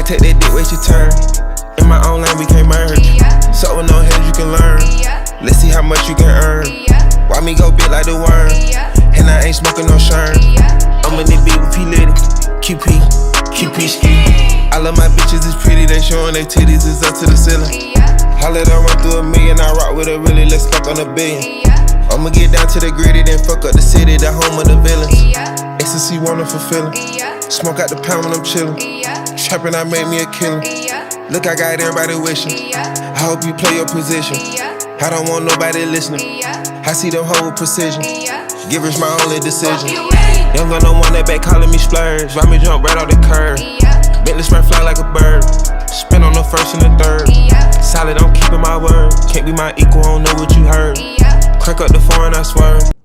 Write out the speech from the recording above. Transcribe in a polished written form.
take that dick, wait your turn. In my own lane, we can't merge. So with no heads, you can learn. Let's see how much you can earn. Why me go big like the worm? And I ain't smoking no shern. I'm in the beat with P. Litty, QP ski. I love my bitches, it's pretty, they showing their titties, it's up to the ceiling. I let her run through a million, I rock with her really, let's fuck on a billion. I'ma get down to the gritty, then fuck up the city, the home of the villains. Ecstasy, wonderful feeling. Smoke out the pound when I'm chillin'. Trappin', I made me a killer. Look, I got everybody wishing. I hope you play your position. I don't want nobody listening. I see them hoe with precision. Givers my only decision. Young gun don't want that back calling me splurge. Ride me jump right off the curb. Bentley spread fly like a bird. Spin on the first and the third. Solid, I'm keeping my word. Can't be my equal, I don't know what you heard. Crack up the foreign, I swear.